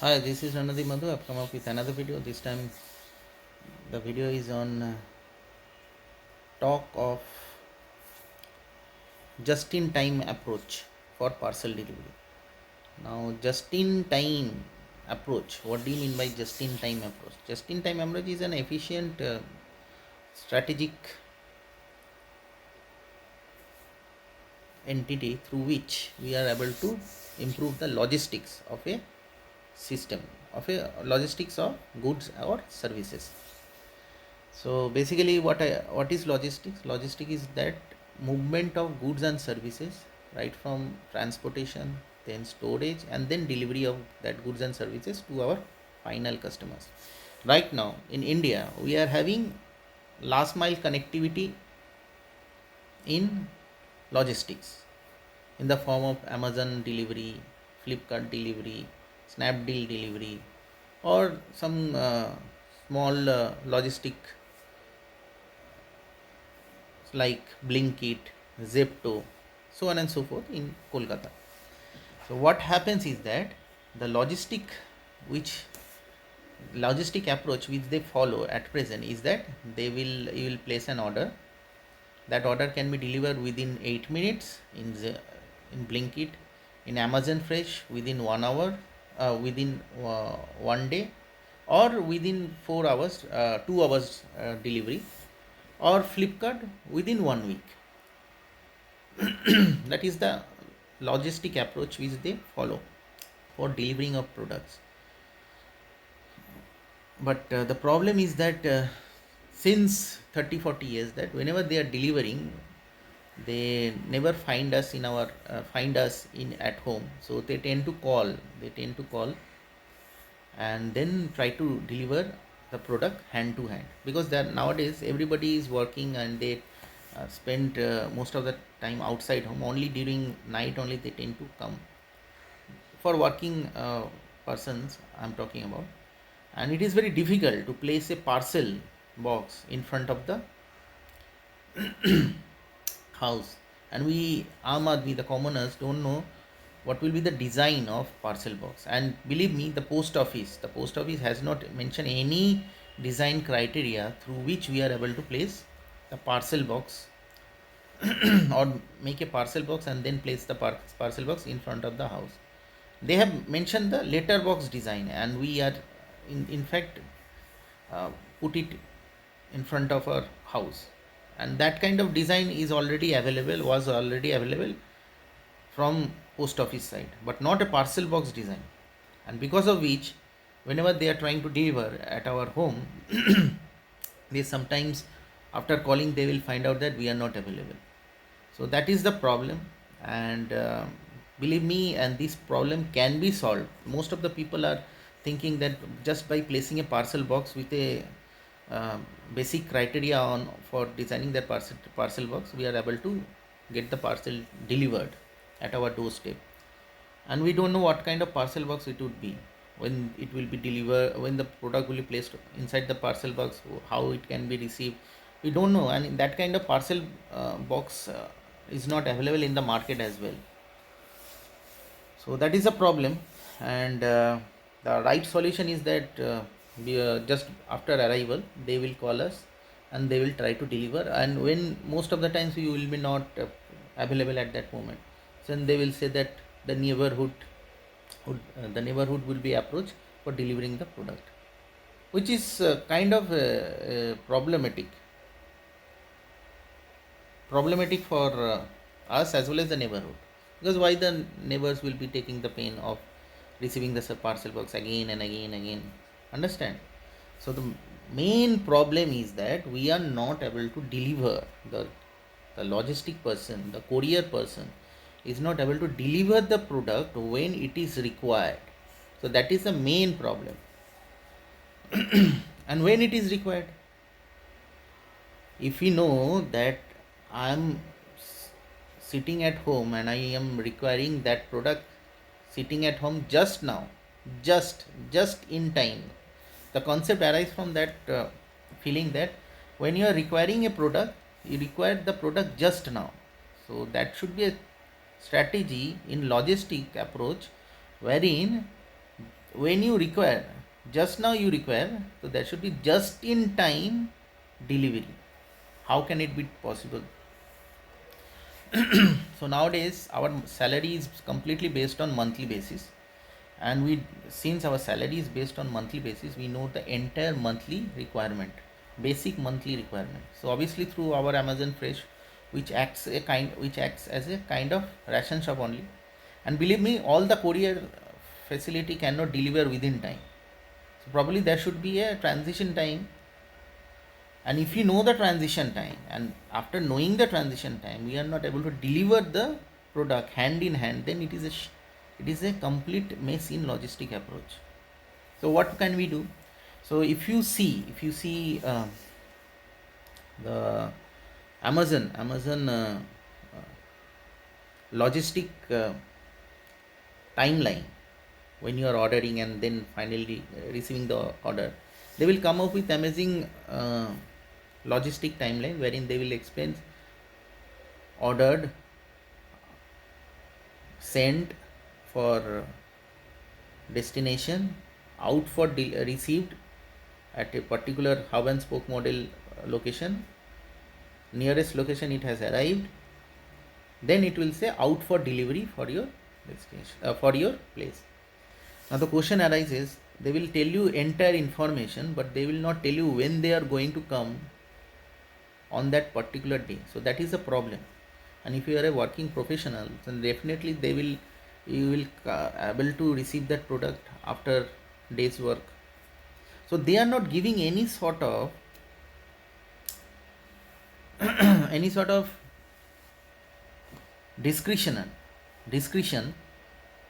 Hi, this is Ranadi Madhu. I've come up with another video. This time the video is on talk of just-in-time approach for parcel delivery. Now, just-in-time approach. What do you mean by just-in-time approach? Just-in-time approach is an efficient, strategic entity through which we are able to improve the logistics of a system, of a logistics of goods or services. So basically, what is logistics? Logistics is that movement of goods and services, right from transportation, then storage, and then delivery of that goods and services to our final customers. Right now in India, we are having last mile connectivity in logistics in the form of Amazon delivery, Flipkart delivery, Snapdeal delivery, or some small logistic like Blinkit, Zepto, so on and so forth in Kolkata. So what happens is that the which logistic approach which they follow at present is that you will place an order. That order can be delivered within 8 minutes in Blinkit, in Amazon Fresh within 1 hour, within 1 day, or within 4 hours, 2 hours delivery, or Flipkart within 1 week. That is the logistic approach which they follow for delivering of products. But the problem is that since 30-40 years, that whenever they are delivering, they never find us in at home. So they tend to call and then try to deliver the product hand to hand, because that nowadays everybody is working and they spend most of the time outside home. Only during night only they tend to come. For working persons I'm talking about, and it is very difficult to place a parcel box in front of the house, and we Aam Aadmi, the commoners, don't know what will be the design of parcel box. And believe me, the post office has not mentioned any design criteria through which we are able to place the parcel box or make a parcel box and then place the parcel box in front of the house. They have mentioned the letterbox design, and we are in fact put it in front of our house, and that kind of design was already available from post office side, but not a parcel box design. And because of which, whenever they are trying to deliver at our home, they sometimes, after calling, they will find out that we are not available. So that is the problem. And believe me, and this problem can be solved. Most of the people are thinking that just by placing a parcel box with a uh, basic criteria on for designing that parcel box, we are able to get the parcel delivered at our doorstep. And we don't know what kind of parcel box it would be, when it will be delivered, when the product will be placed inside the parcel box, how it can be received, we don't know. And that kind of parcel box is not available in the market as well. So that is a problem. And the right solution is that just after arrival they will call us and they will try to deliver. And when most of the times you will be not available at that moment, then they will say that the neighborhood will be approached for delivering the product, which is kind of problematic for us as well as the neighborhood, because why the neighbors will be taking the pain of receiving the parcel box again and again, understand? So the main problem is that we are not able to deliver. The logistic person, the courier person, is not able to deliver the product when it is required. So that is the main problem. And when it is required, if we know that I am sitting at home and I am requiring that product sitting at home just now, just in time, the concept arises from that feeling that when you are requiring a product, you require the product just now. So that should be a strategy in logistic approach, wherein when you require, just now you require, so there should be just in time delivery. How can it be possible? So nowadays our salary is completely based on monthly basis, and we, since our salary is based on monthly basis, we know the entire monthly requirement, basic monthly requirement. So obviously through our Amazon Fresh, which acts as a kind of ration shop only, and believe me, all the courier facility cannot deliver within time. So probably there should be a transition time, and if you know the transition time, and after knowing the transition time we are not able to deliver the product hand in hand, then it is a complete mess in logistic approach. So what can we do? So if you see the Amazon logistic timeline, when you are ordering and then finally receiving the order, they will come up with amazing logistic timeline wherein they will explain ordered, sent for destination, out for received at a particular hub and spoke model location, nearest location it has arrived, then it will say out for delivery for your destination, for your place. Now the question arises, they will tell you entire information, but they will not tell you when they are going to come on that particular day. So that is a problem. And if you are a working professional, then definitely you will able to receive that product after day's work. So they are not giving any sort of any sort of discretion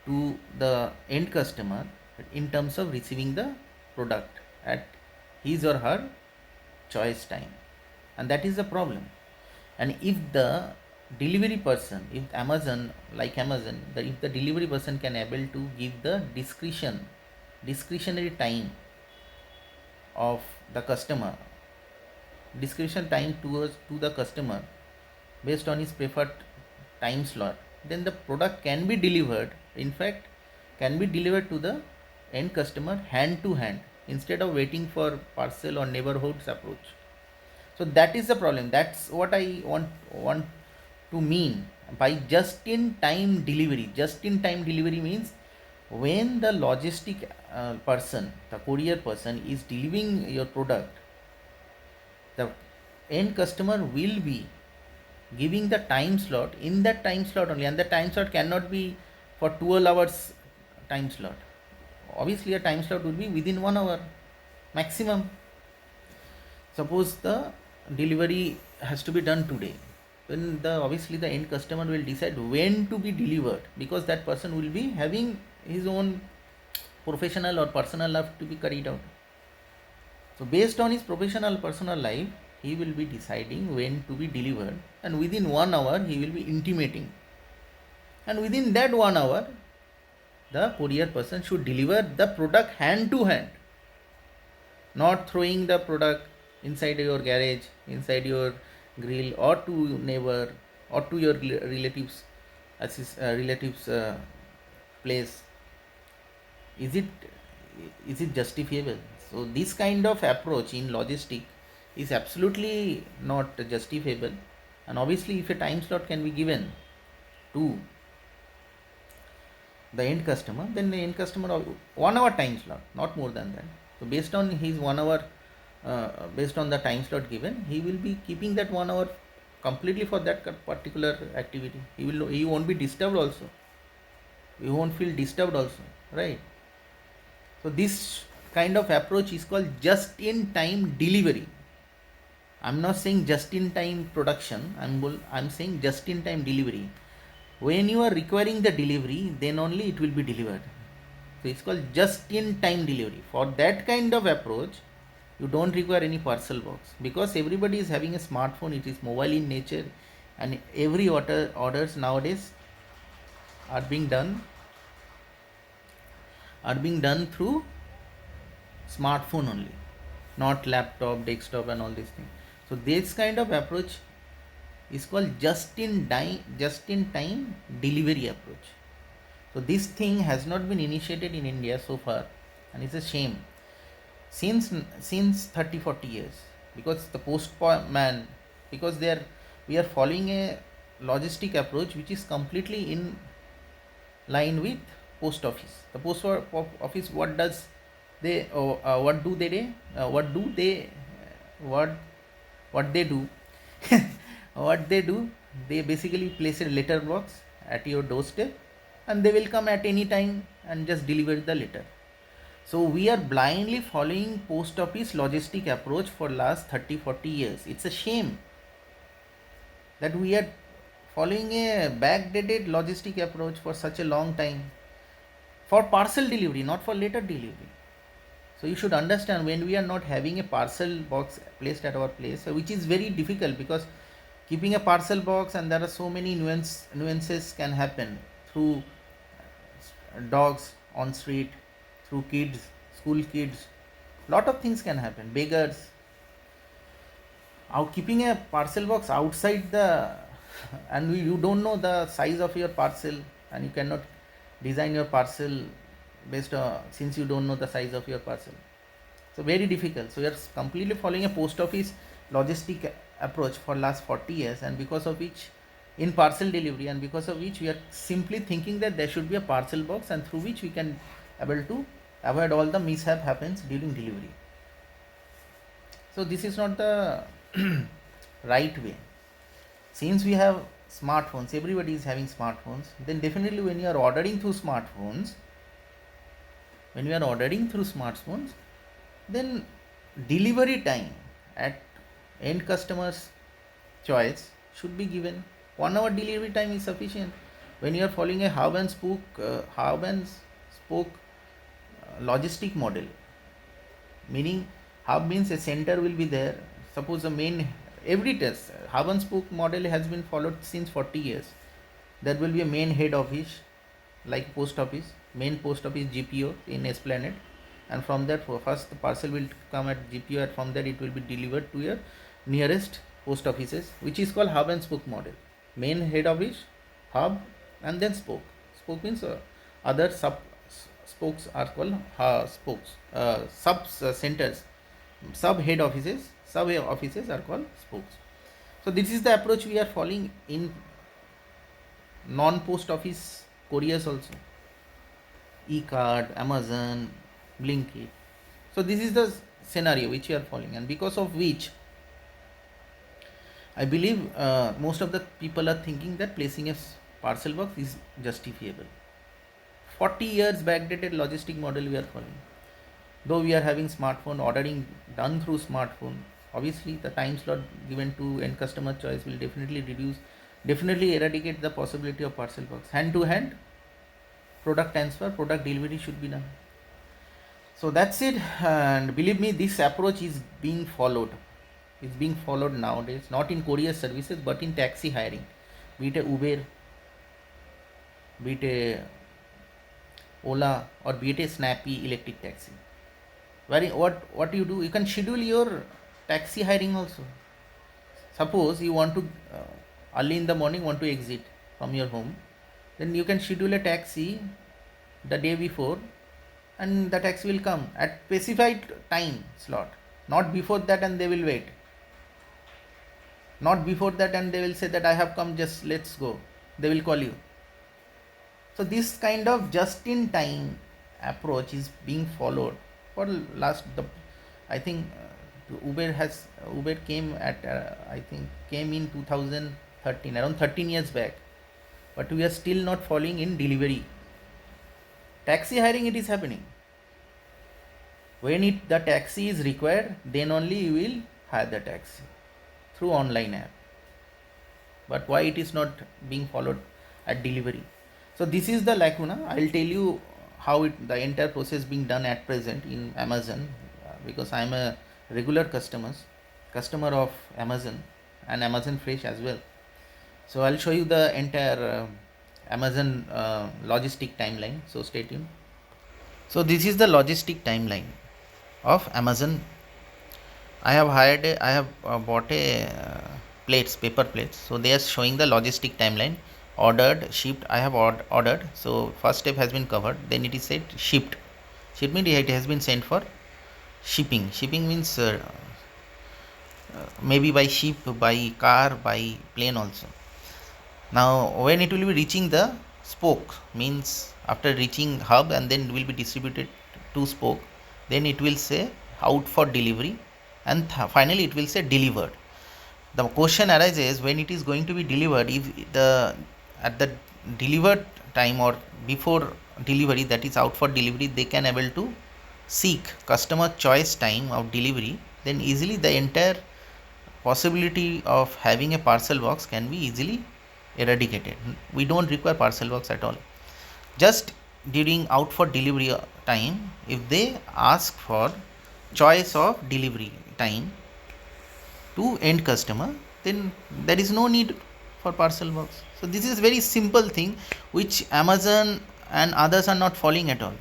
to the end customer in terms of receiving the product at his or her choice time, and that is the problem. And if the delivery person, if Amazon, like Amazon, if the delivery person can able to give the discretionary time of the customer, discretion time to the customer based on his preferred time slot, then the product can be delivered, in fact can be delivered to the end customer hand to hand, instead of waiting for parcel or neighborhoods approach. So that is the problem. That's what I want to mean by just in time delivery. Just in time delivery means when the logistic person, the courier person is delivering your product, the end customer will be giving the time slot in that time slot only, and the time slot cannot be for 12 hours time slot. Obviously a time slot will be within 1 hour maximum. Suppose the delivery has to be done today, then obviously the end customer will decide when to be delivered, because that person will be having his own professional or personal life to be carried out. So based on his professional personal life, he will be deciding when to be delivered, and within 1 hour he will be intimating, and within that 1 hour the courier person should deliver the product hand to hand, not throwing the product inside your garage, inside your grill, or to neighbor, or to your relatives place. Is it justifiable? So this kind of approach in logistic is absolutely not justifiable. And obviously if a time slot can be given to the end customer, then the end customer 1 hour time slot, not more than that. So based on his 1 hour, based on the time slot given, he will be keeping that 1 hour completely for that particular activity. He won't be disturbed also. He won't feel disturbed also, right? So this kind of approach is called just in time delivery. I'm not saying just in time production. I'm saying just in time delivery. When you are requiring the delivery, then only it will be delivered. So it's called just in time delivery. For that kind of approach, you don't require any parcel box, because everybody is having a smartphone. It is mobile in nature, and every orders nowadays are being done through smartphone only, not laptop, desktop, and all these things. So this kind of approach is called just in time delivery approach. So this thing has not been initiated in India so far, and it's a shame. Since 30-40 years, because the postman, because we are following a logistic approach which is completely in line with post office. The office, what does they what do they what do they what what they do what they do, they basically place a letter box at your doorstep, and they will come at any time and just deliver the letter. So we are blindly following post office logistic approach for last 30-40 years. It's a shame that we are following a backdated logistic approach for such a long time for parcel delivery, not for letter delivery. So you should understand, when we are not having a parcel box placed at our place, which is very difficult, because keeping a parcel box, and there are so many nuances can happen through dogs on street, through kids, school kids, lot of things can happen, beggars. Keeping a parcel box outside the and you don't know the size of your parcel, and you cannot design your parcel based on, since you don't know the size of your parcel, so very difficult. So we are completely following a post office logistic approach for last 40 years, and because of which, in parcel delivery, and because of which we are simply thinking that there should be a parcel box, and through which we can able to avoid all the mishap happens during delivery. So this is not the right way. Since we have smartphones, everybody is having smartphones, then definitely when you are ordering through smartphones, then delivery time at end customer's choice should be given. 1 hour delivery time is sufficient. When you are following a hub and spoke logistic model, meaning hub means a center will be there. Suppose the main, every test hub and spoke model has been followed since 40 years. There will be a main head office, like post office, main post office GPO in Esplanade, and from there first the parcel will come at GPO, and from there it will be delivered to your nearest post offices, which is called hub and spoke model. Main head office, hub, and then spoke. Spoke means other spokes are called spokes, centers, sub offices are called spokes. So this is the approach we are following in non post office couriers also, e-card, Amazon, Blinkit. So this is the scenario which we are following, and because of which I believe most of the people are thinking that placing a parcel box is justifiable. 40 years backdated logistic model we are following. Though we are having smartphone ordering done through smartphone, obviously the time slot given to end customer choice will definitely eradicate the possibility of parcel box. Hand to hand product transfer, product delivery should be done. So that's it, and believe me, this approach is being followed. It's being followed nowadays, not in courier services but in taxi hiring, be it a Uber, be it a Ola, or be it a Snappy electric taxi. What you do, you can schedule your taxi hiring also. Suppose you want to early in the morning want to exit from your home, then you can schedule a taxi the day before, and the taxi will come at specified time slot, not before that and they will wait, not before that and they will say that I have come, just let's go, they will call you. So this kind of just in time approach is being followed for last I think Uber came in 2013, around 13 years back, but we are still not following in delivery. Taxi hiring, it is happening. When the taxi is required, then only you will hire the taxi through online app. But why it is not being followed at delivery? So this is the lacuna. I will tell you how the entire process being done at present in Amazon, because I am a regular customer of Amazon and Amazon Fresh as well. So I'll show you the entire Amazon logistic timeline. So stay tuned. So this is the logistic timeline of Amazon. I have bought a paper plates. So they are showing the logistic timeline ordered, shipped. I have ordered, so first step has been covered. Then it is said shipped. Shipped means it has been sent for shipping. Shipping means maybe by ship, by car, by plane also. Now when it will be reaching the spoke, means after reaching hub and then it will be distributed to spoke, then it will say out for delivery, and finally it will say delivered. The question arises, when it is going to be delivered, if the at the delivered time or before delivery, that is out for delivery, they can able to seek customer choice time of delivery, then easily the entire possibility of having a parcel box can be easily eradicated. We don't require parcel box at all. Just during out for delivery time, if they ask for choice of delivery time to end customer, then there is no need for parcel box. So this is very simple thing which Amazon and others are not following at all.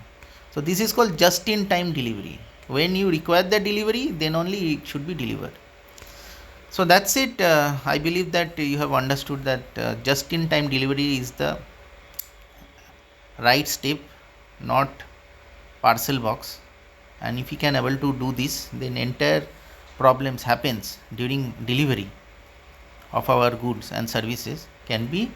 So this is called just in time delivery. When you require the delivery, then only it should be delivered. So that's it. I believe that you have understood that just in time delivery is the right step, not parcel box. And if you can able to do this, then entire problems happens during delivery of our goods and services can be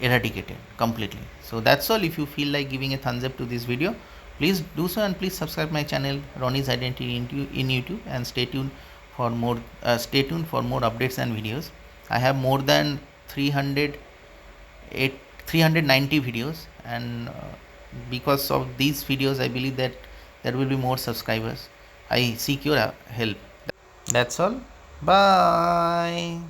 eradicated completely. So that's all. If you feel like giving a thumbs up to this video, please do so, and please subscribe my channel Ronnie's Identity in YouTube, and stay tuned for more updates and videos. I have more than 390 videos, and because of these videos I believe that there will be more subscribers. I seek your help. That's all. Bye.